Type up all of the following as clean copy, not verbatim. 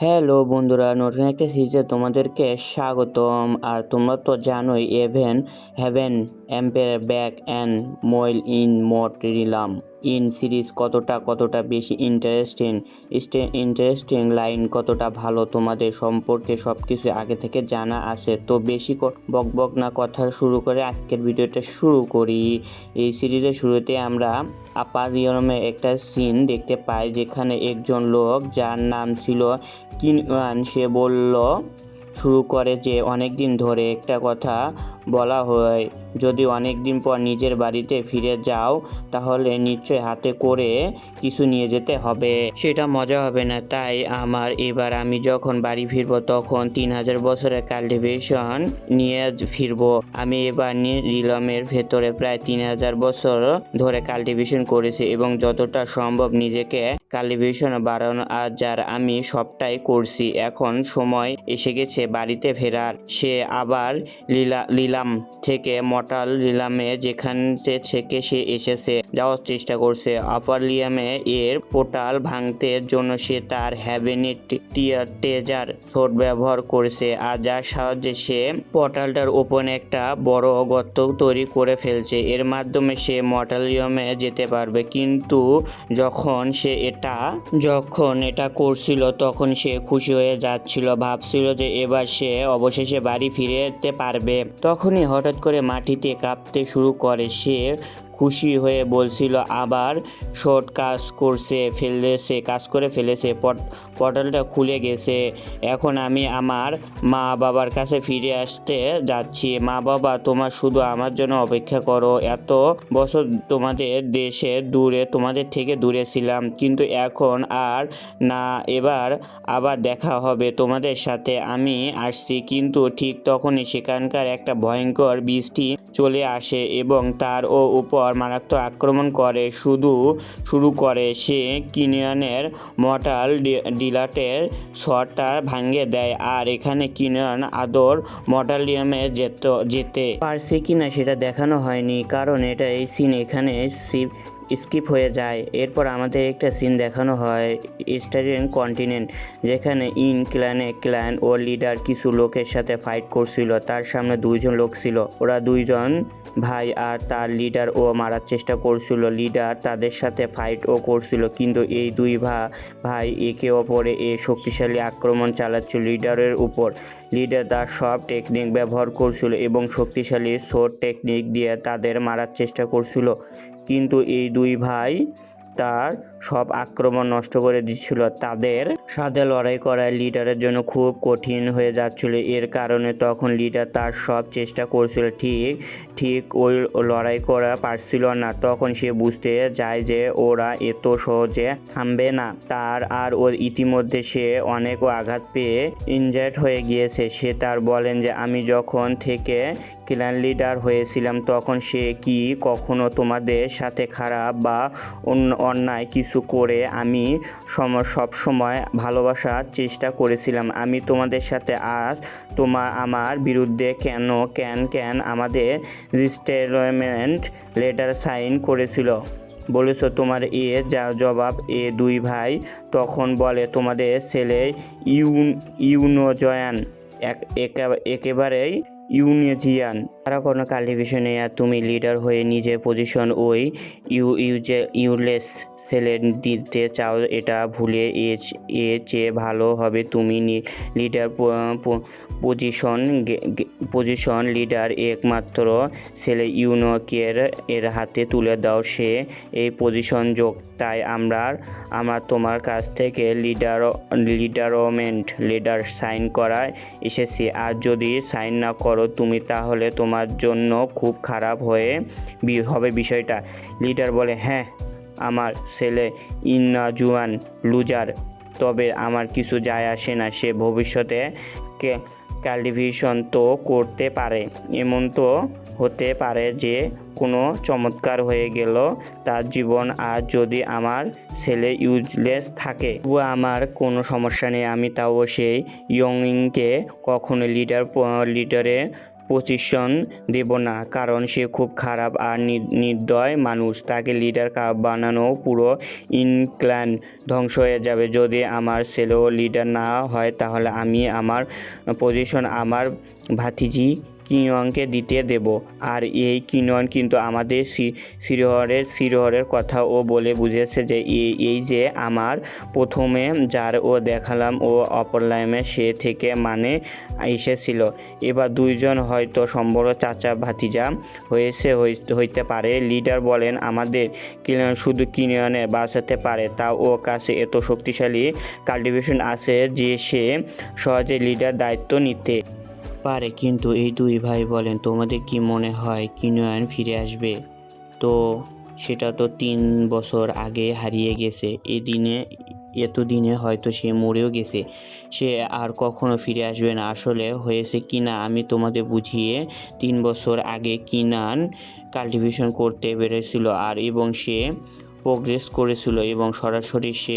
Hello বন্ধুরা, নতুন একটা সিরিজে তোমাদেরকে স্বাগতম। আর তোমরা তো জানোই হ্যাভেন এম্পায়ার ব্যাক অ্যান্ড মোয়েল immortal realm in series কতটা বেশি ইন্টারেস্টিং লাইন কতটা ভালো তোমাদের সম্পর্কে সব কিছু আগে থেকে জানা আছে। তো বেশি বকবক না কথা শুরু করে আজকের ভিডিওটা শুরু করি। এই সিরিজের শুরুতে আমরা আপার রিয়মে একটা সিন দেখতে পাই, যেখানে একজন লোক যার নাম ছিল কিনওয়ান, সে শুরু করে যে অনেক দিন ধরে একটা কথা বলা হয়, যদি অনেক দিন পর নিজের বাড়িতে ফিরে যাও তাহলে নিশ্চয় হাতে করে কিছু নিয়ে যেতে হবে, সেটা মজা হবে না। তাই এবার আমি যখন বাড়ি ফিরবো তখন 3000 বছরের কাল্টিভেশন নিয়ে ফিরবো। আমি এবার রিলমের ভেতরে প্রায় 3000 বছর ধরে কাল্টিভেশন করেছি এবং যতটা সম্ভব নিজেকে কাল্টিভেশন বাড়ানো যার আমি সবটাই করছি। এখন সময় এসে গেছে বাড়িতে ফেরার। সে আবার লিলাম থেকে মর্টাল রিলামে যেখান থেকে সে এসেছে যাওয়ার চেষ্টা করছে। আপার লিয়ামে এর পোর্টাল ভাঙতে জন্য সে তার হ্যাভেনের ট্রেজার সোট ব্যবহার করেছে, আর যার সাহায্যে সে পোর্টালটার ওপরে একটা বড় গর্ত তৈরি করে ফেলছে। এর মাধ্যমে সে মর্টাল লিয়ামে যেতে পারবে। কিন্তু যখন এটা করছিল তখন সে খুশি হয়ে যাচ্ছিল, ভাবছিল যে এবার সে অবশেষে বাড়ি ফিরতে পারবে। তখনই হঠাৎ করে মাটিতে কাঁপতে শুরু করে। সে খুশি হয়ে বলছিল আবার শর্ট কাজ করে ফেলেছে, পোর্টালটা খুলে গেছে। এখন আমি আমার মা বাবার কাছে ফিরে আসতে যাচ্ছি। মা বাবা, তোমার শুধু আমার জন্য অপেক্ষা করো। এত বছর তোমাদের থেকে দূরে ছিলাম, কিন্তু এখন আর না, এবার আবার দেখা হবে তোমাদের সাথে। আমি আসছি। কিন্তু ঠিক তখনই সেখানকার একটা ভয়ঙ্কর বৃষ্টি চলে আসে এবং তার উপর মারাত্মক আক্রমণ শুরু করে। সে কিনিয়নের মর্টাল ডিলাটের শটটা ভাঙিয়ে দেয়। আর এখানে কিনিয়ন আদর মর্টালিয়ামে যেতে পারছে কিনা সেটা দেখানো হয়নি, কারণ এই সিন এখানে স্কিপ হয়ে যায়। এরপর আমাদের একটা সিন দেখানো হয় ইস্টার্ন কন্টিনেন্ট, যেখানে ক্ল্যান ও লিডার কিছু লোকের সাথে ফাইট করছিল। তার সামনে 2জন লোক ছিল, ওরা 2জন ভাই, আর তার লিডার ও মারার চেষ্টা করছিল। লিডার তাদের সাথে ফাইটও করছিল, কিন্তু এই দুই ভাই একে অপরে শক্তিশালী আক্রমণ চালাচ্ছিল লিডারের উপর। লিডার তার সব টেকনিক ব্যবহার করছিল এবং শক্তিশালী শোট টেকনিক দিয়ে তাদের মারার চেষ্টা করছিল, কিন্তু এই দুই ভাই তার সব আক্রমণ নষ্ট করে দিচ্ছিল। তাদের সাথে লড়াই করা লিডারের জন্য খুব কঠিন হয়ে যাচ্ছিল। এর কারণে তখন লিডার তার সব চেষ্টা করছিল, ঠিক ওই লড়াই করা পারছিল না। তখন সে বুঝতে যায় যে ওরা এত সহজে থামবে না। ওর ইতিমধ্যে সে অনেক আঘাত পেয়ে ইনজার্ড হয়ে গিয়েছে। সে তার বলেন যে আমি যখন থেকে ক্ল্যান লিডার হয়েছিলাম তখন সে কি কখনো তোমাদের সাথে খারাপ বা অন্যায় কিছু করে আমি সব সময় ভালোবাসার চেষ্টা করেছিলাম। আমি তোমাদের সাথে আমার বিরুদ্ধে কেন আমাদের রিস্টেরমেন্ট লেটার সাইন করেছিল বলেছ? তোমার জবাব দুই ভাই তখন বলে তোমাদের ছেলে ইউনোজয়ান একেবারেই ইউনেজিয়ান, তারা কোনো কাল্টিভেশনে, আর তুমি লিডার হয়ে নিজের পজিশন ওই ইউলেস ছেলে দিতে চাও। এটা ভুলে এর চেয়ে ভালো হবে তুমি লিডার পজিশন লিডার একমাত্র ছেলে ইউনোকের এর হাতে তুলে দাও। সে এই পজিশন যোগ, তাই আমরা তোমার কাছ থেকে লিডার সাইন করায় এসেছি। আর যদি সাইন না করো তুমি, তাহলে তোমার জন্য খুব খারাপ হবে বিষয়টা। লিডার বলে, হ্যাঁ, আমার ছেলে ইন্নাজুয়ান লুজার, তবে আমার কিছু যায় আসে না। সে ভবিষ্যতে কাল্টিভেশন তো করতে পারে, এমন তো হতে পারে যে কোনো চমৎকার হয়ে গেল তার জীবন। আর যদি আমার ছেলে ইউজলেস থাকে ও আমার কোনো সমস্যা নেই, আমি তাও সেই ইয়ংকে কখনো লিডারে পজিশন দেব না, কারণ সে খুব খারাপ আর নির্দয় মানুষ। তাকে লিডার বানানো পুরো ইনক্ল্যান ধ্বংস হয়ে যাবে। যদি আমার ছেলেও লিডার না হয় তাহলে আমি আমার পজিশন আমার ভাতিজি কিনিয়নকে দিতে দেব। আর এই কিনিয়ন কিন্তু আমাদের শিরোহরের কথাও বলে বুঝেছে যে এই যে আমার প্রথমে যার ও দেখালাম ও অপরলাইমে সে থেকে মানে এসেছিল। এবার দুইজন হয়তো সম্ভব চাচা ভাতিজা হইতে পারে। লিডার বলেন আমাদের কিনিয়ন শুধু কিনিয়নে বাঁচাতে পারে, তা ও কাছে এত শক্তিশালী কাল্টিভেশন আছে যে সে সহজে লিডার দায়িত্ব নিতে পারে। কিন্তু এই দুই ভাই বলেন তোমাদের কি মনে হয় কিনিয়ন ফিরে আসবে? তো সেটা তো 3 বছর আগে হারিয়ে গেছে। এতদিনে হয়তো সে মরেও গেছে, সে আর কখনো ফিরে আসবে না। আসলে হয়েছে কি না আমি তোমাদের বুঝিয়ে 3 বছর আগে কিনান কাল্টিভেশন করতে পেরেছিল এবং সে প্রোগ্রেস করেছিল এবং সরাসরি সে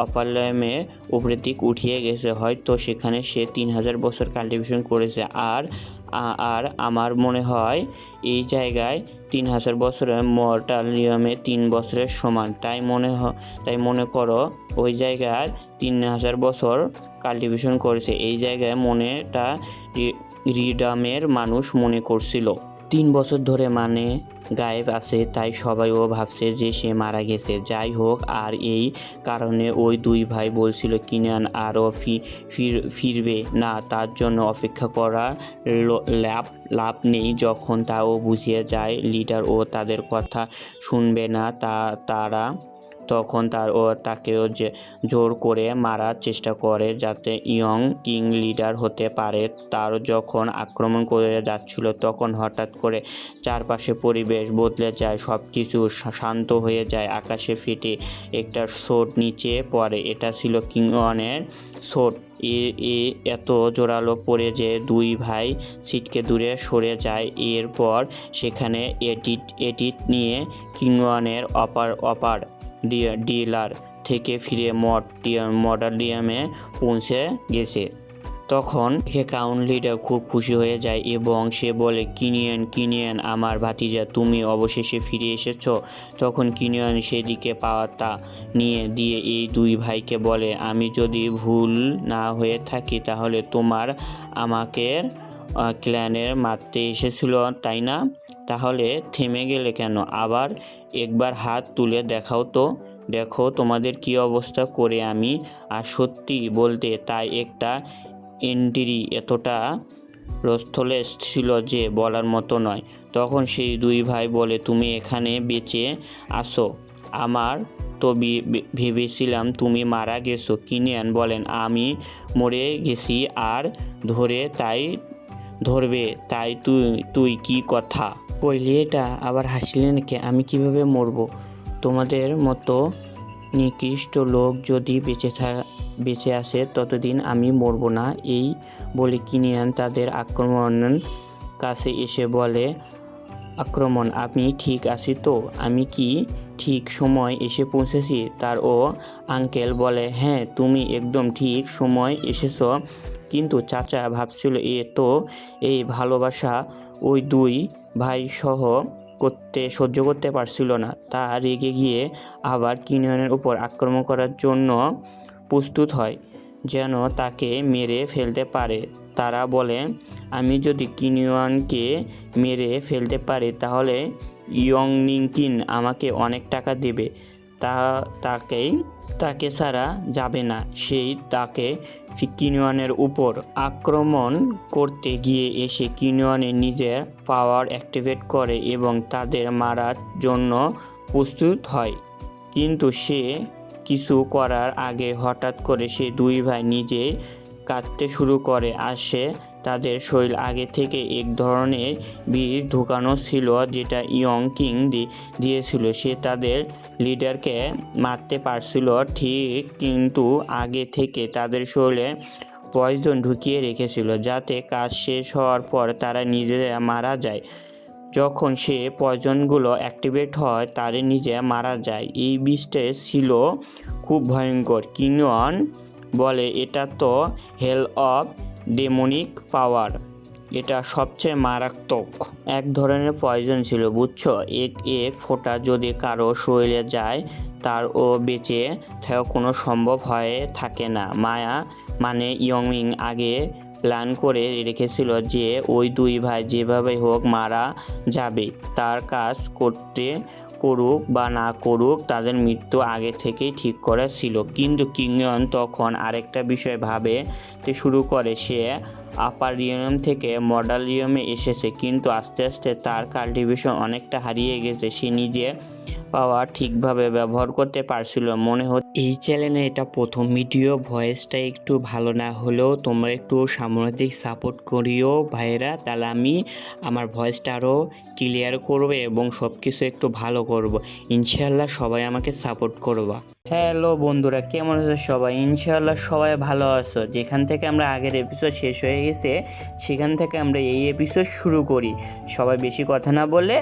অপারলামে উপরের দিক উঠিয়ে গেছে। হয়তো সেখানে সে 3000 বছর কাল্টিভেশন করেছে। আর আমার মনে হয় এই জায়গায় 3000 বছরের মর্টালিয়ামে 3 বছরের সমান। তাই মনে করো ওই জায়গায় 3000 বছর কাল্টিভেশন করেছে। এই জায়গায় মনেটা রিডামের মানুষ মনে করছিল 3 বছর ধরে মানে গায়েব আছে, তাই সবাইও ভাবছে যে সে মারা গেছে। যাই হোক, আর এই কারণে ওই দুই ভাই বলছিল কিনিয়ন আরও ফিরবে না, তার জন্য অপেক্ষা করা লাভ নেই। যখন তাও বুঝিয়ে যায় লিডার ও তাদের কথা শুনবে না তখন তাকেও জোর করে মারার চেষ্টা করে যাতে ইয়ং কিং লিডার হতে পারে। তার যখন আক্রমণ করে যাচ্ছিল তখন হঠাৎ করে চারপাশে পরিবেশ বদলে যায়, সব কিছু শান্ত হয়ে যায়। আকাশে ফেটে একটা শট নিচে পড়ে। এটা ছিল কিনিয়নের শট। এত জোরালো পড়ে যে দুই ভাই ছিটকে দূরে সরে যায়। এরপর সেখানে এডিট নিয়ে কিনিয়নের অপার ডিলার থেকে ফিরে মডালিয়ামে পৌঁছে গেছে। তখন কাউন্ট লিডার খুব খুশি হয়ে যায় এবং সে বলে কিনিয়ন আমার ভাতিজা, তুমি অবশেষে ফিরে এসেছ। তখন কিনিয়ন সেদিকে পাতা নিয়ে দিয়ে এই দুই ভাইকে বলে আমি যদি ভুল না হয়ে থাকি তাহলে আমাকে ক্ল্যানের মারতে এসেছিল, তাই না? তাহলে থেমে গেলে কেন? আবার একবার হাত তুলে দেখাও তো, দেখো তোমাদের কি অবস্থা করে আমি। আর সত্যি বলতে তাই একটা এন্ট্রি এতটা রস্থলেস ছিল যে বলার মতো নয়। তখন সেই দুই ভাই বলে তুমি এখানে বেঁচে আসো, আমার তো ভেবেছিলাম তুমি মারা গেছো। কিনিয়ন বলেন আমি মরে গেছি আর ধরবে তাই তুই কি কথা কইলি? এটা আবার হাসলে নাকি? আমি কিভাবে মরবো? তোমাদের মতো নিকৃষ্ট লোক যদি বেঁচে আসে ততদিন আমি মরবো না। এই বলে কিনিয়ন তাদের আক্রমণ কাছে এসে বলে আক্রমণ আমি ঠিক আছি তো? আমি কি ঠিক সময় এসে পৌঁছেছি? তার আঙ্কেল বলে হ্যাঁ তুমি একদম ঠিক সময় এসেছ। কিন্তু চাচা ভাবছিল এই ভালোবাসা ওই দুই ভাই সহ্য করতে পারছিল না। তা রেগে গিয়ে আবার কিনিয়নের উপর আক্রমণ করার জন্য প্রস্তুত হয়, যেন তাকে মেরে ফেলতে পারে। তারা বলে আমি যদি কিনিয়নকে মেরে ফেলতে পারি তাহলে ইয়ংনিংকিন আমাকে অনেক টাকা দেবে। তাকে ছাড়া যাবে না। তাকে কিনিয়নের উপর আক্রমণ করতে গিয়ে এসে কিনিয়নের নিজের পাওয়ার অ্যাক্টিভেট করে এবং তাদের মারার জন্য প্রস্তুত হয়। কিন্তু সে কিছু করার আগে হঠাৎ করে সে দুই ভাই নিজেই কাঁদতে শুরু করে। তাদের শরীর আগে থেকে এক ধরনের বিষ ঢুকানো ছিল যেটা ইয়ং কিং দিয়েছিল। সে তাদের লিডারকে মারতে পারছিল ঠিক, কিন্তু আগে থেকে তাদের শরীরে পয়জন ঢুকিয়ে রেখেছিল যাতে কাজ শেষ হওয়ার পর তারা নিজেরা মারা যায়। যখন সে পয়জনগুলো অ্যাক্টিভেট হয় তারা নিজে মারা যায়। এই বিষটা ছিল খুব ভয়ঙ্কর। কিনিয়ন বলে এটা তো হেল অফ ডেমনিক পাওয়ার। এটা সবচেয়ে মারাত্মক এক ধরনের পয়জন ছিল, বুঝছো? এক এক ফোঁটা যদি কারো শরীরে যায় তার ও বেঁচে থাকা কোনো সম্ভব হয়ে থাকে না। মায়া মানে ইয়ংমিং আগে প্ল্যান করে রেখেছিল যে ওই দুই ভাই যেভাবে হোক মারা যাবে। তার কাজ করুক বা না করুক তাদের মৃত্যু আগে থেকেই ঠিক করা ছিল। কিন্তু কিংয়ন তখন আরেকটা বিষয় ভাবতে শুরু করে। সে আপার রিয়ম থেকে মডাল রিয়মে এসেছে, কিন্তু আস্তে আস্তে তার কাল্টিভেশন অনেকটা হারিয়ে গেছে। সে নিজে পাওয়ার ঠিকভাবে ব্যবহার করতে পারছিল মনে হচ্ছে। এই চ্যানেলে এটা প্রথম ভিডিও, ভয়েসটা একটু ভালো না হলেও তোমরা একটু সামনের সাপোর্ট করিও ভাইয়েরা, তাহলে আমি আমার ভয়েসটা আরও ক্লিয়ার করবো এবং সব কিছু একটু ভালো করব। ইনশাআল্লাহ সবাই আমাকে সাপোর্ট করবা। হ্যালো বন্ধুরা, কেমন আছো সবাই? ইনশাআল্লাহ সবাই ভালো আছো। যেখান থেকে আমরা আগের এপিসোড শেষ হয়ে গেছে সেখান থেকে আমরা এই এপিসোড শুরু করি। সবাই বেশি কথা না বলে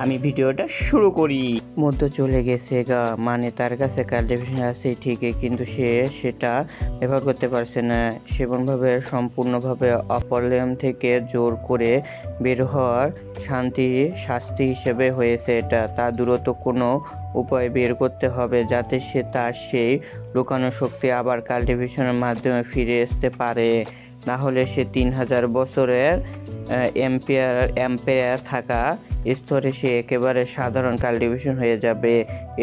আমি ভিডিওটা শুরু করি। মধ্য চলে গেছে গা, মানে তার কাছে কাল্টিভেশন আছে ঠিকই, কিন্তু সে সেটা ব্যবহার করতে পারছে না। সেমনভাবে সম্পূর্ণভাবে অপরলেম থেকে জোর করে বের হওয়ার শাস্তি হিসেবে হয়েছে এটা। তার দ্রুত কোনো উপায় বের করতে হবে যাতে সে তার সেই লুকানো শক্তি আবার কাল্টিভেশনের মাধ্যমে ফিরে আসতে পারে। না হলে সে 3000 বছরের এম্পায়ার থাকা স্তরে সে একেবারে সাধারণ কাল্টিভেশন হয়ে যাবে।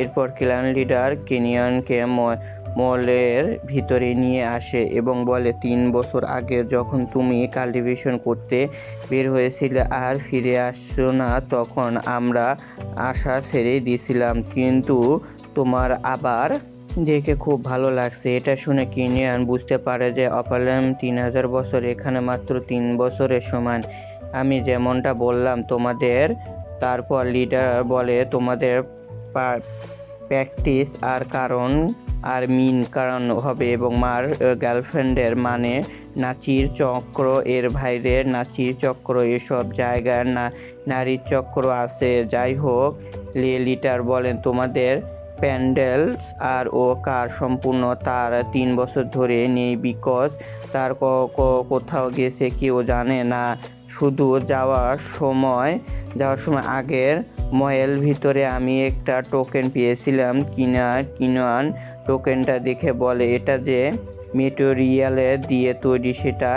এরপর ক্ল্যান লিডার কিনিয়নকে মলের ভিতরে নিয়ে আসে এবং বলে, 3 বছর আগে যখন তুমি কাল্টিভেশন করতে বের হয়েছিলে আর ফিরে আসছো না, তখন আমরা আশা ছেড়ে দিয়েছিলাম, কিন্তু তোমার আবার দেখে খুব ভালো লাগছে। এটা শুনে কিনিয়ন বুঝতে পারে যে অপারলেম 3000 বছর এখানে মাত্র 3 বছরের সমান। আমি যেমনটা বললাম তোমাদের। তারপর লিডার বলে, তোমাদের প্র্যাকটিস আর কারণ হবে এবং মার গার্লফ্রেন্ডের মানে নাচির চক্র, এর বাইরে নাচির চক্র, এসব জায়গার নারীর চক্র আছে। যাই হোক, লিডার বলেন, তোমাদের প্যান্ডেলস আর ও কার সম্পূর্ণ তার 3 বছর ধরে নেই, বিকজ তার কোথাও গেছে কেউ জানে না। শুধু যাওয়ার সময় আগের ময়েল ভিতরে আমি একটা টোকেন পেয়েছিলাম। কিনিয়ন টোকেনটা দেখে বলে, এটা যে মেটেরিয়ালের দিয়ে তৈরি সেটা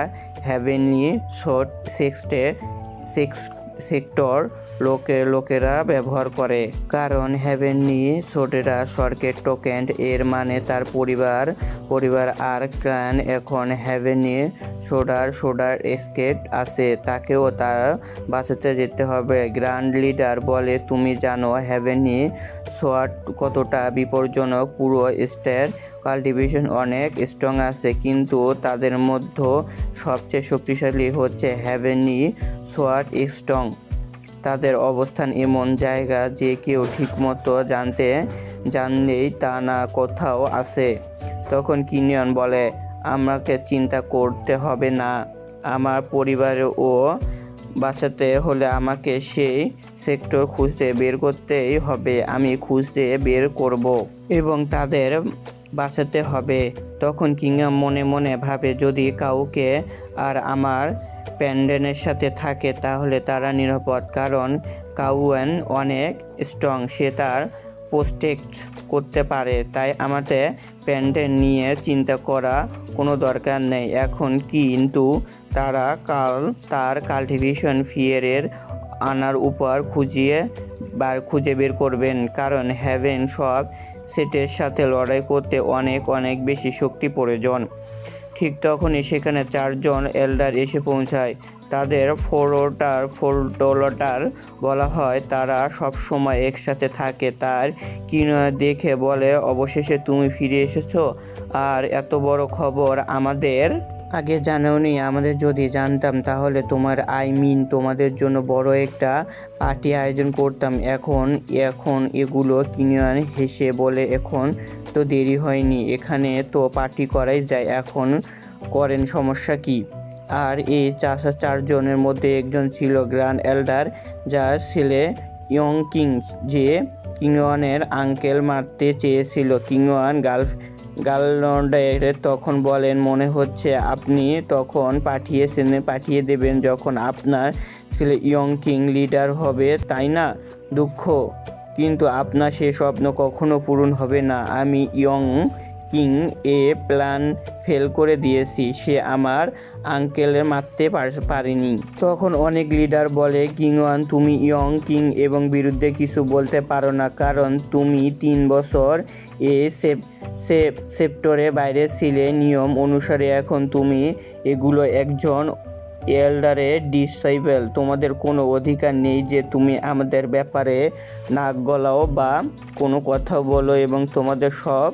হ্যাভেনলি সেক্টর লোকেরা ব্যবহার করে, কারণ হ্যাভেনলি সোডেরা স্বর্গের টোকেন। এর মানে তার পরিবার আর ক্লান এখন হ্যাভেনলি সোডার এস্কেপ আছে, তাকেও তার বাঁচাতে যেতে হবে। গ্র্যান্ড লিডার বলে, তুমি জানো হ্যাভেনলি সোয়াট কতটা বিপজ্জনক? পুরো স্টার কাল্টিভেশন অনেক স্ট্রং আছে, কিন্তু তাদের মধ্যে সবচেয়ে শক্তিশালী হচ্ছে হ্যাভেনলি সোয়াট স্ট্রং। তাদের অবস্থান এমন জায়গা যে কেউ ঠিকমতো জানলেই তা না কোথাও আছে। তখন কিনিয়ন বলে, আমাকে চিন্তা করতে হবে না, আমার পরিবারও বাঁচাতে হলে আমাকে সেই সেক্টর খুঁজতে বের করতেই হবে। আমি খুঁজতে বের করব এবং তাদের বাঁচাতে হবে। তখন কিংয়ন মনে মনে ভাবে, যদি কাউকে আর আমার প্যান্ডেনের সাথে থাকে তাহলে তারা নিরাপদ, কারণ কাউয়েন অনেক স্ট্রং, সে তার প্রোটেক্ট করতে পারে। তাই আমাদের প্যান্ডেন নিয়ে চিন্তা করা কোনো দরকার নেই এখন। কিন্তু তারা তার কাল্টিভেশন ফিয়ারের আনার উপর খুঁজে বের করবেন, কারণ হ্যাভেন সব সেটের সাথে লড়াই করতে অনেক বেশি শক্তি প্রয়োজন। ঠিক তখনই সেখানে 4 জন এল্ডার এসে পৌঁছায়। তাদের ফোরটোলার বলা হয়, তারা সবসময় একসাথে থাকে। তার কিনিয়ন দেখে বলে, অবশেষে তুমি ফিরে এসেছো, আর এত বড় খবর আমাদের আগে জানাওনি। আমাদের যদি জানতাম তাহলে তোমাদের জন্য বড় একটা পার্টি আয়োজন করতাম। এখন এগুলো কিনিয়ন হেসে বলে, এখন তো দেরি হয়নি, এখানে তো পার্টি করাই যায়, এখন করেন, সমস্যা কি? আর এই 4 জনের মধ্যে একজন ছিল গ্র্যান্ড এল্ডার, যার ছেলে ইয়ংকিং, যে কিনিয়নের আঙ্কেল মারতে চেয়েছিল। কিনিয়ন গার্লন্ডের তখন বলেন, মনে হচ্ছে আপনি তখন পাঠিয়ে দেবেন যখন আপনার ছেলে ইয়ং কিং লিডার হবে, তাই না? দুঃখ, কিন্তু আপনার সে স্বপ্ন কখনো পূরণ হবে না। আমি ইয়ং কিং প্ল্যান ফেল করে দিয়েছি। সে আমার আঙ্কেলের মারতে পারেনি। তখন অনেক লিডার বলে, কিংওয়ান, তুমি ইয়ং কিং এবং বিরুদ্ধে কিছু বলতে পারো না, কারণ তুমি 3 বছর সেপ্টরে বাইরে ছিলে। নিয়ম অনুসারে এখন তুমি এগুলো একজন এল্ডারের ডিসাইবল। তোমাদের কোনো অধিকার নেই যে তুমি আমাদের ব্যাপারে নাক গলাও বা কোনো কথা বলো, এবং তোমাদের সব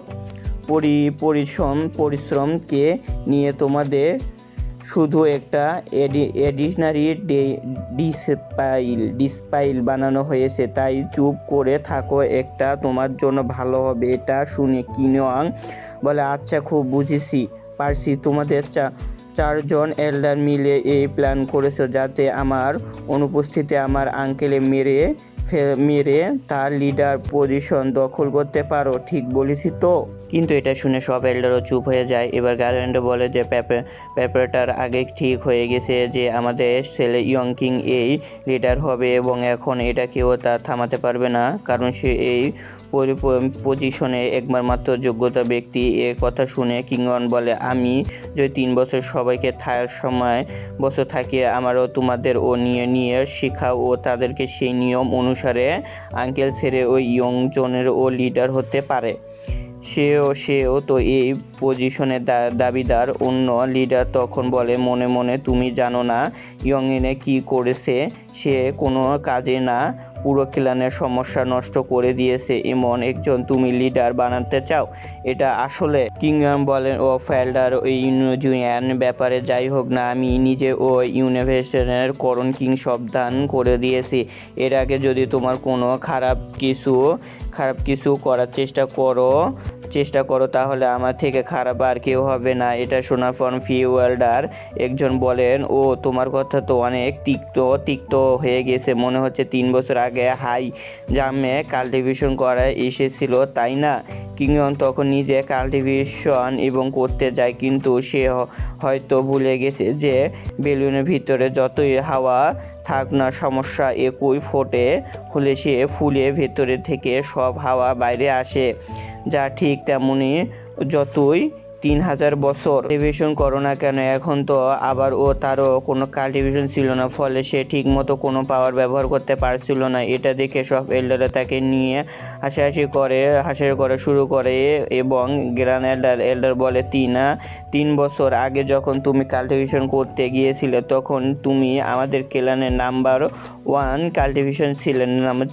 পরিশ্রমকে নিয়ে তোমাদের শুধু একটা এডিশনারি ডিসপাইল বানানো হয়েছে। তাই চুপ করে থাকো, একটা তোমার জন্য ভালো হবে। এটা শুনে কিনোয়াং বলে, আচ্ছা, খুব বুঝেছি পারছি। তোমাদের 4জন এল্ডার মিলে এই প্ল্যান করেছো যাতে আমার অনুপস্থিতিতে আমার আঙ্কেলে মেরে তার লিডার পজিশন দখল করতে পারো, ঠিক বলেছি তো? কিন্তু এটা শুনে সব এল্ডারও চুপ হয়ে যায়। এবার গার্ল্যান্ড বলে যে পেপারটার আগে ঠিক হয়ে গেছে যে আমাদের ছেলে ইয়ং কিং এই লিডার হবে, এবং এখন এটা কেউ তা থামাতে পারবে না, কারণ সে এই পজিশনে একবার মাত্র যোগ্যতা ব্যক্তি। এ কথা শুনে কিংওয়ান বলে, আমি যদি 3 বছর সবাইকে বছর থাকি, আমারও তোমাদের নিয়ে শেখাও ও তাদেরকে সেই নিয়ম অনুসারে আঙ্কেল ছেড়ে ওই ইয়ং জনের লিডার হতে পারে। সেও তো এই পজিশনের দাবিদার। অন্য লিডার তখন বলে, মনে মনে তুমি জানো না ইয়ংএনে কি করেছে? সে কোনো কাজে না, পুরো ক্লানের সমস্যা নষ্ট করে দিয়েছে। এমন একজন তুমি লিডার বানাতে চাও? এটা আসলে কিংডম বলেন, ও ফেল্ডার ওই ইউনিয়ন ব্যাপারে যাই হোক না, আমি নিজে ও ইউনিভার্সের করণ কিং সাবধান করে দিয়েছি। এর আগে যদি তোমার কোনো খারাপ কিছু করার চেষ্টা করো তাহলে আমার থেকে খারাপ আর কেউ হবে না। এটা শোনার পর ফিওয়াল্ডার একজন বলেন, ও তোমার কথা তো অনেক তিক্ত হয়ে গেছে। মনে হচ্ছে 3 বছর আগে হাই জামে কাল্টিভেশন করা এসেছিল, তাই না? কিংওয়ান তখন নিজে কাল্টিভেশন এবং করতে যায়, কিন্তু সে হয়তো ভুলে গেছে যে বেলুনের ভিতরে যতই হাওয়া থাক না, সমস্যা একই হলে সে ফুলে ভেতরে থেকে সব হাওয়া বাইরে আসে, যা ঠিক তেমনি যতই 3000 বছর কাল্টিভেশন করো না কেন, এখন তো আবার তারও কোনো কাল্টিভেশন ছিল না, ফলে সে ঠিক মতো কোনো পাওয়ার ব্যবহার করতে পারছিল না। এটা দেখে সব এল্ডাররা তাকে নিয়ে হাসাহাসি করা শুরু করে, এবং গ্র্যান্ড এল্ডার বলে, 3 বছর আগে যখন তুমি কাল্টিভেশন করতে গিয়েছিলে তখন তুমি আমাদের ক্লানের নাম্বার 1 কাল্টিভেশন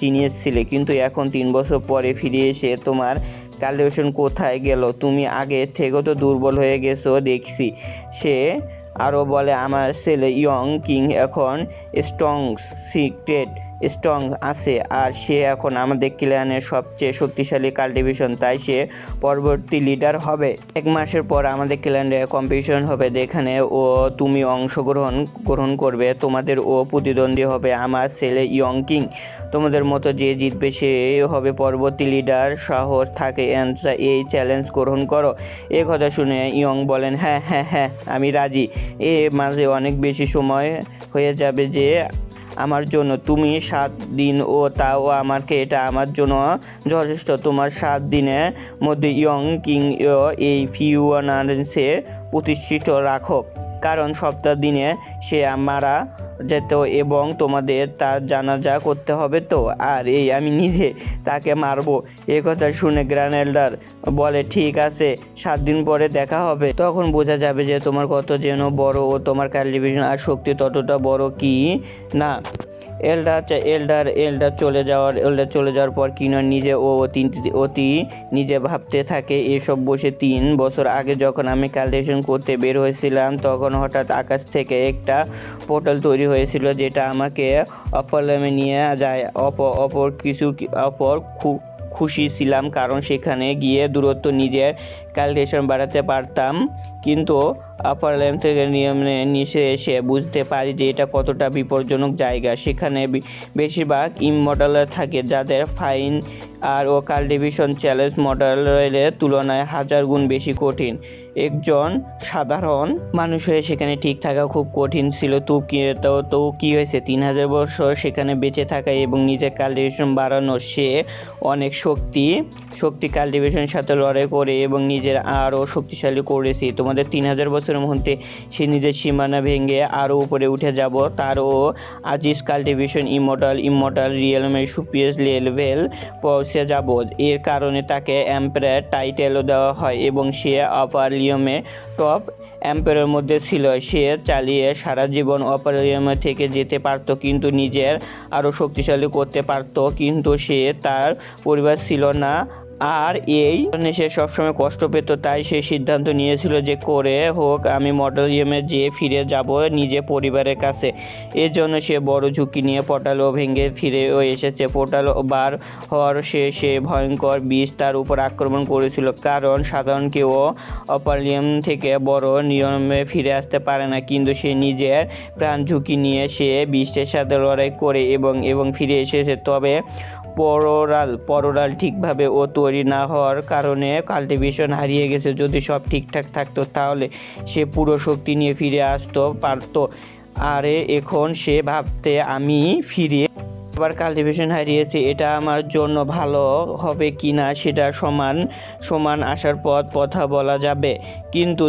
জিনিয়াস ছিলে, কিন্তু এখন 3 বছর পরে ফিরে এসে তোমার কাল্টিভেশন কোথায় গেল? তুমি আগে থেকে তো দুর্বল হয়ে গেছো দেখছি। সে আরও বলে, আমার ছেলে ইয়ং কিং এখন স্ট্রং আছে, আর সে এখন আমাদের ক্লানের সবচেয়ে শক্তিশালী কাল্টিভেশন, তাই সে পরবর্তী লিডার হবে। 1 মাসের পর আমাদের ক্লানে কম্পিটিশন হবে, যেখানে তুমি অংশগ্রহণ করবে। তোমাদের প্রতিদ্বন্দ্বী হবে আমার ছেলে ইয়ং কিং। তোমাদের মতো যে জিতবে সে হবে পরবর্তী লিডার। সাহস থাকে এই চ্যালেঞ্জ গ্রহণ করো। এ কথা শুনে ইয়ং বলেন, হ্যাঁ, আমি রাজি। মাঝে অনেক বেশি সময় হয়ে যাবে যে আমার জন্য। তুমি 7 দিন তাও এটা আমার জন্য যথেষ্ট। তোমার 7 দিনের মধ্যে ইয়ং কিং এই ফিউনারেন্সে প্রতিষ্ঠিত রাখো, কারণ সপ্তাহ দিনে সে মারা যেত এবং তোমাদের তার জানাজা করতে হবে তো, আর আমি নিজে তাকে মারবো। এ কথা শুনে গ্র্যান্ড এল্ডার বলে, ঠিক আছে, 7 দিন পরে দেখা হবে, তখন বোঝা যাবে যে তোমার কত যেন বড় ও তোমার কাল্টিভেশন আর শক্তি ততটা বড় কি না। এল্ডার চলে যাওয়ার পর কিনোয়ান নিজে অতি নিজে ভাবতে থাকে, এসব বসে 3 বছর আগে যখন আমি কাল্টিভেশন করতে বের হয়েছিলাম তখন হঠাৎ আকাশ থেকে একটা পোর্টাল তৈরি হয়েছিল যেটা আমাকে অপরলামে নিয়ে যায়। খুশি ছিলাম কারণ সেখানে গিয়ে দূরত্ব নিজের কাল্টিভেশন বাড়াতে পারতাম, কিন্তু আপার ল্যাম্প থেকে নিয়মে নিচে এসে বুঝতে পারি যে এটা কতটা বিপজ্জনক জায়গা। সেখানে বেশিরভাগ ইমমর্টাল থাকে, যাদের ফাইন আর ও কাল্টিভেশন চ্যালেঞ্জ মডেলের তুলনায় 1000 গুণ বেশি কঠিন। একজন সাধারণ মানুষ হয়ে সেখানে ঠিক থাকা খুব কঠিন ছিল। তো কি হয়েছে, 3000 বছর সেখানে বেঁচে থাকা এবং নিজের কাল্টিভেশন বাড়ানো। সে অনেক শক্তি কাল্টিভেশনের সাথে লড়াই করে এবং নিজের আরও শক্তিশালী করেছে। তোমাদের 3000 বছরের মধ্যে সে নিজের সীমানা ভেঙে আরও উপরে উঠে যাব। তারও আজিজ কাল্টিভেশন ইমমর্টাল রিয়েলমে সুপিরিয়র লেভেল পৌঁছে যাব। এর কারণে তাকে এম্পায়ার টাইটেলও দেওয়া হয় এবং সে আপার লিয়ামে টপ এম্পায়ারের মধ্যে ছিল। সে চালিয়ে সারা জীবন আপার লিয়ামে থেকে যেতে পারত, কিন্তু নিজের আরও শক্তিশালী করতে পারত, কিন্তু সে তার পরিবার ছিল না। আর এই কারণে সে সবসময় কষ্ট পেত। তাই সে সিদ্ধান্ত নিয়েছিল যে করে হোক আমি মডেলিয়ামে যেয়ে ফিরে যাব নিজের পরিবারের কাছে। এর জন্য সে বড় ঝুঁকি নিয়ে পোর্টালও ভেঙে ফিরেও এসেছে। পোর্টাল বার হওয়ার শেষে ভয়ঙ্কর বিষ তার উপর আক্রমণ করেছিল, কারণ সাধারণ কেউ অপারলিয়াম থেকে বড় নিয়মে ফিরে আসতে পারে না। কিন্তু সে নিজের প্রাণ ঝুঁকি নিয়ে সে বিষের সাথে লড়াই করে এবং ফিরে এসেছে। তবে পরোরাল ঠিকভাবে তৈরি না হওয়ার কারণে কাল্টিভেশন হারিয়ে গেছে। যদি সব ঠিকঠাক থাকতো তাহলে সে পুরো শক্তি নিয়ে ফিরে আসতে পারতো। আরে এখন সে ভাবতে আমি ফিরে আবার কাল্টিভেশন হারিয়েছে, এটা আমার জন্য ভালো হবে কি না সেটা সমান আসার পথ কথা বলা যাবে। কিন্তু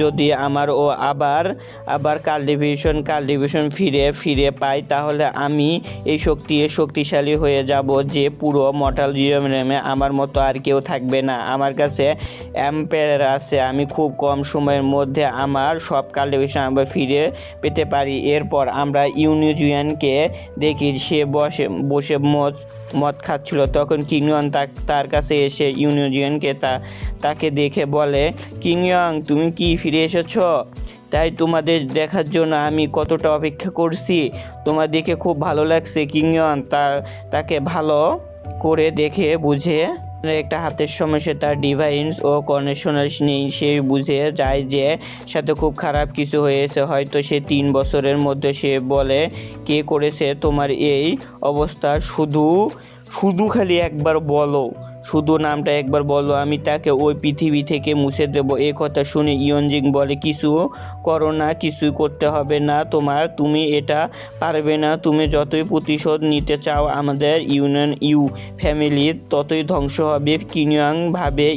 যদি আমার আবার কাল্টিভেশন ফিরে পাই, তাহলে আমি এই শক্তিশালী হয়ে যাব যে পুরো মর্টাল রিয়েলমে আমার মতো আর কেউ থাকবে না। আমার কাছে এম্পায়ার আছে, আমি খুব কম সময়ের মধ্যে আমার সব কাল্টিভেশন আবার ফিরে পেতে পারি। এরপর আমরা ইউনিজিয়ানকে দেখি, সে বসে মদ খাচ্ছিল। তখন কিংইয়ং তার কাছে এসে ইউনিজিয়ানকে তাকে দেখে বলে, কিংইয়ং, তুমি কি ফিরে এসেছো? তাই তোমাদের দেখার জন্য আমি কতটা অপেক্ষা করছি। তোমার দেখে খুব ভালো লাগছে। কিংইয়ং তাকে ভালো করে দেখে বুঝে একটা হাতের সমস্যা, তার ডিভাইস ও কনেকশনাল নেই। সে বুঝে যায় যে সাথে খুব খারাপ কিছু হয়েছে। হয়তো সে 3 বছরের মধ্যে। সে বলে, কে করেছে তোমার এই অবস্থা? শুধু খালি একবার বলো, শুধু নামটা একবার বলো, আমি তাকে ওই পৃথিবী থেকে মুছে দেবো। এই কথা শুনে ইয়নজিং বলে, কিছু করো না, কিছুই করতে হবে না তুমি এটা পারবে না। তুমি যতই প্রতিশোধ নিতে চাও আমাদের ফ্যামিলির, ততই ধ্বংস হবে। কিংইয়ং ভাবে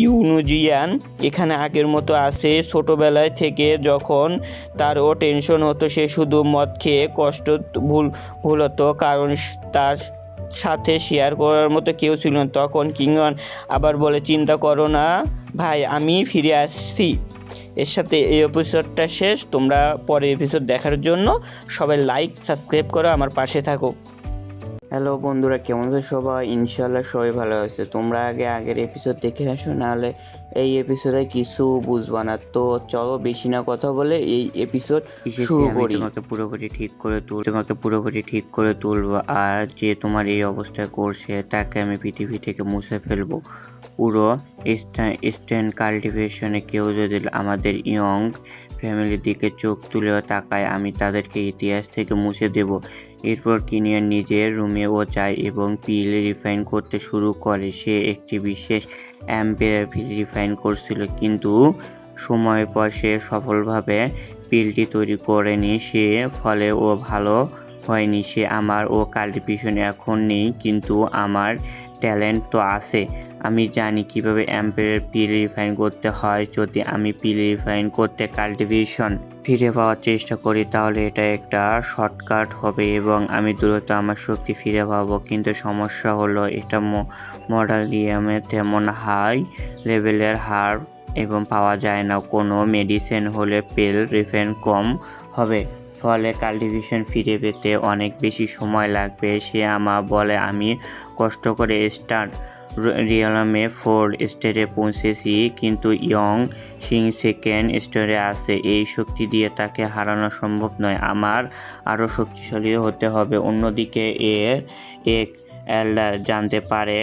ইউনুজিয়ান এখানে আগের মতো আছে। ছোটোবেলায় থেকে যখন তারও টেনশন হতো, সে শুধু মদ খেয়ে কষ্ট ভুল হতো, কারণ তার সাথে শেয়ার করার মতো কেউ ছিল না। তখন কিংইয়ং আবার বলে, চিন্তা করো না ভাই, আমি ফিরে আসছি। এর সাথে এই এপিসোডটা শেষ। তোমরা পরের এপিসোড দেখার জন্য সবাই লাইক সাবস্ক্রাইব করো, আমার পাশে থাকো। হ্যালো বন্ধুরা, কেমন আছে সবাই? ইনশাল্লাহ সবাই ভালো আছে। তোমরা আগের এপিসোড দেখে আসো, নাহলে এই এপিসোডে কিছু বুঝবা না। তো চলো বেশি না কথা বলে এই এপিসোড শুরু করি। তোমাকে পুরোপুরি ঠিক করে তুলবো, আর যে তোমার এই অবস্থা করছে তাকে আমি পৃথিবী থেকে মুছে ফেলবো। পুরো ইস্টার্ন কাল্টিভেশনে কেউ যদি আমাদের ইয়ং ফ্যামিলির দিকে চোখ তুলেও তাকায়, আমি তাদেরকে ইতিহাস থেকে মুছে দেব। এরপর কিংইয়ং নিজের রুমেও যায় এবং পিল রিফাইন করতে শুরু করে। সে একটি বিশেষ অ্যাম্পেয়ার পিল রিফাইন করছিল, কিন্তু সময় পর সে সফলভাবে পিলটি তৈরি করেনি। ফলে ভালো হয়নি। সে আমার কাল্টিভেশন এখন নেই, কিন্তু আমার ট্যালেন্ট তো আছে। আমি জানি কিভাবে অ্যাম্পেয়ার পিল রিফাইন করতে হয়। যদি আমি পিল রিফাইন করতে কাল্টিভেশন ফিরে পাওয়ার চেষ্টা করি, তাহলে এটা একটা শর্টকাট হবে এবং আমি দ্রুত আমার শক্তি ফিরে পাবো। কিন্তু সমস্যা হলো, এটা মডেলিয়ামে তেমন হাই লেভেলের হার এবং পাওয়া যায় না। কোনো মেডিসিন হলে পিল রিফাইন কম হবে, ফলে কাল্টিভেশন ফিরে পেতে অনেক বেশি সময় লাগবে। সে বলে, আমি কষ্ট করে স্টার্ট রিয়েলমে 4 স্টারে পৌঁছেছি, কিন্তু ইয়ং সিং 2nd স্টারে আছে। এই শক্তি দিয়ে তাকে হারানো সম্ভব নয়। আমার আরও শক্তিশালী হতে হবে। অন্যদিকে এল্ডার জানতে পারে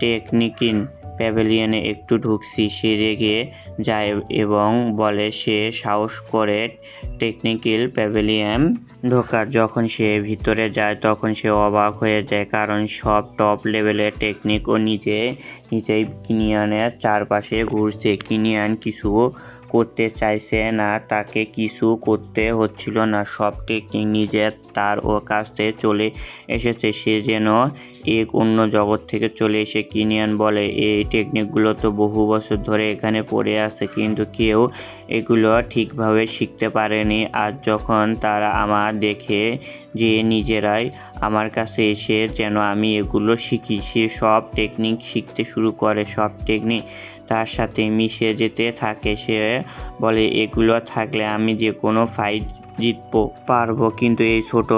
টেকনিকিন প্যাভিলিয়নে একটু ঢুকছি সে রেগে যায় এবং বলে সে সাহস করে টেকনিক্যাল প্যাভিলিয়ন ঢোকার। যখন সে ভিতরে যায় তখন সে অবাক হয়ে যায়, কারণ সব টপ লেভেলের টেকনিক ও নিজেই কিনিয়ানের চারপাশে ঘুরছে। কিনিয়ান কিছু করতে চাইছে না, তাকে কিছু করতে হচ্ছিল না, সব টেকনিক নিজে তার ও কাছে চলে এসেছে। সে যেন এক অন্য জগৎ থেকে চলে এসে। কিনিয়ান বলে, এই টেকনিকগুলো তো বহু বছর ধরে এখানে পড়ে আছে, কিন্তু কেউ এগুলো ঠিকভাবে শিখতে পারেনি। আজ যখন তারা আমার দেখে যে নিজেরাই আমার কাছে এসে যেন আমি এগুলো শিখি, সে সব টেকনিক শিখতে শুরু করে। সব টেকনিক তার সাথে মিশে যেতে থাকে। সে বলে, এগুলো থাকলে আমি যে কোনো ফাইট জিততে পারবো, কিন্তু এই ছোট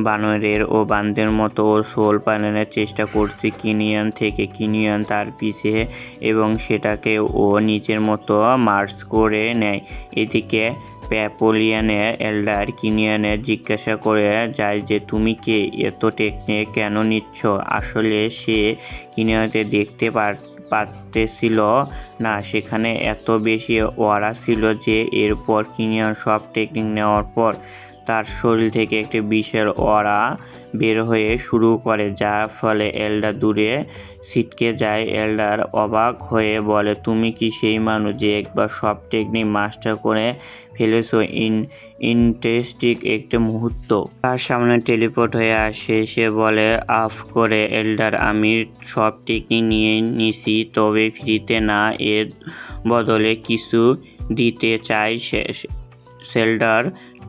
বানরের ও বানদের মতো ও সোল বানানোর চেষ্টা করছি কিনিয়ান তার পিছে এবং সেটাকে ও নিজের মতো মার্চ করে নেয়। এদিকে প্যাভিলিয়নের এল্ডার কিনিয়ানের জিজ্ঞাসা করে যায় যে তুমি কে, এত টেকনিক কেন নিচ্ছ? আসলে সে কিনিয়ানকে দেখতে পারতেছিল না, সেখানে এত বেশি ওয়ারা ছিল যে এরপর কিনিয়ান সব টেকনিক নেওয়ার পর তার শরীর থেকে একটি বিশাল ওয়ারা বের হয়ে শুরু করে, যার ফলে এল্ডার দূরে ছিটকে যায়। এল্ডার অবাক হয়ে বলে, তুমি কি সেই মানুষ যে একবার সব টেকনিক মাস্টার করে ফেলেছো? ইন্টারেস্টিং একটা মুহূর্ত। তার সামনে টেলিপোর্ট হয়ে আসে। সে বলে আফ করে, এল্ডার আমি সব টেকনিক নিয়ে নিছি, তবে ফ্রিতে না, এর বদলে কিছু দিতে চাই। শেল্ডার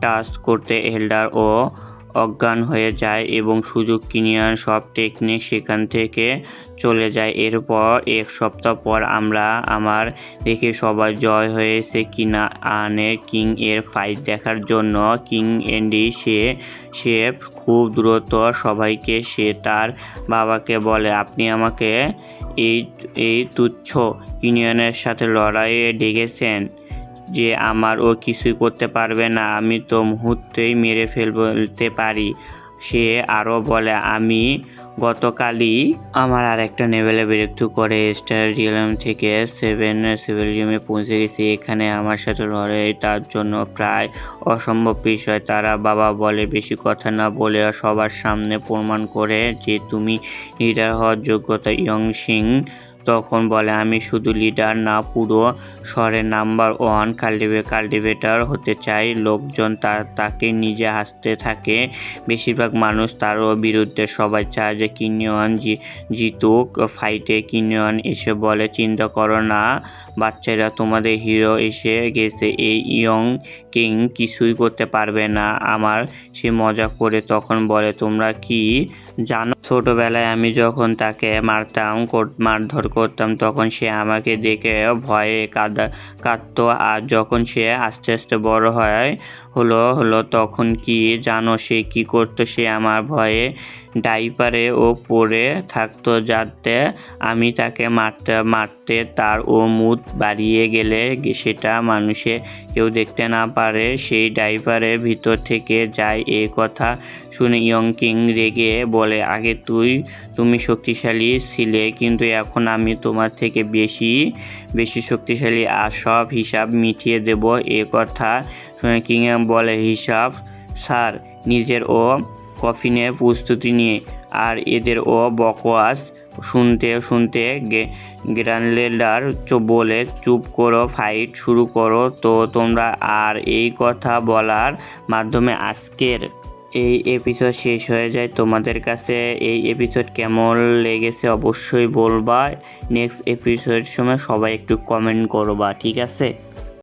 টাচ করতে এল্ডার ও অজ্ঞান হয়ে যায় এবং সুযোগ কিনিয়ান সব টেকনিক সেখান থেকে চলে যায়। এরপর এক সপ্তাহ পর আমার দেখে সবাই জয় হয়েছে কিনা আনের কিং এর ফাইট দেখার জন্য। কিং এন্ডি সে খুব দ্রুত সবাইকে সে তার বাবাকে বলে, আপনি আমাকে এই তুচ্ছ কিনিয়ানের সাথে লড়াইয়ে ডেকেছেন যে আমার ও কিছুই করতে পারবে না, আমি তো মুহূর্তেই মেরে ফেলতে পারি। সে আরও বলে, আমি গতকালই আমার আর একটা লেভেলে ব্রেকথ্রু করে স্টার রিয়েলম থেকে সেভেলিয়ামে পৌঁছে গেছি। এখানে আমার সাথে লড়াই তার জন্য প্রায় অসম্ভব বিষয়। তারা বাবা বলে, বেশি কথা না বলে সবার সামনে প্রমাণ করে যে তুমি লিডার হওয়ার যোগ্যতা। ইয়ংশিং তখন বলে, আমি শুধু লিডার না, পুরো শহরের নাম্বার 1 কাল্টিভেটর হতে চাই। লোকজন তাকে নিজে হাসতে থাকে। বেশিরভাগ মানুষ তারও বিরুদ্ধে। সবাই চায় যে কিনিয়ান জিতুক ফাইটে। কিনিয়ান এসে বলে, চিন্তা করো না বাচ্চারা, তোমাদের হিরো এসে গেছে, এই ইয়ং কিং কিছুই করতে পারবে না আমার। সে মজা করে তখন বলে, তোমরা কি জানো ছোটবেলায় আমি যখন তাকে মারধর করতাম তখন সে আমাকে দেখে ভয়ে কাঁদতো, আর যখন সে আস্তে আস্তে বড় হলো তখন কি জানো সে কি করতো? সে আমার ভয়ে ডাইপারে ও পড়ে থাকতো, যাতে আমি তাকে মারতে তার ও মুখ বাড়িয়ে গেলে সেটা মানুষে কেউ দেখতে না পারে। সেই ডাইপারের ভিতর থেকে যায়। এই কথা শুনে ইয়ং কিং রেগে বলে, আগে তুমি শক্তিশালী ছিলে, কিন্তু এখন আমি তোমার থেকে বেশি শক্তিশালী, আর সব হিসাব মিটিয়ে দেব। এ কথা শুনে কিং বলে, হিসাব স্যার, নিজের ও কফিনের প্রস্তুতি নিয়ে। আর এদের ও বকওয়াস শুনতে গ্র্যান্ডলেডার বলে, চুপ করো, ফাইট শুরু করো তো তোমরা। আর এই কথা বলার মাধ্যমে আজকের এই এপিসোড শেষ হয়ে যায়। তোমাদের কাছে এই এপিসোড কেমন লেগেছে অবশ্যই বলবা। নেক্সট এপিসোডের সময় সবাই একটু কমেন্ট করবা, ঠিক আছে?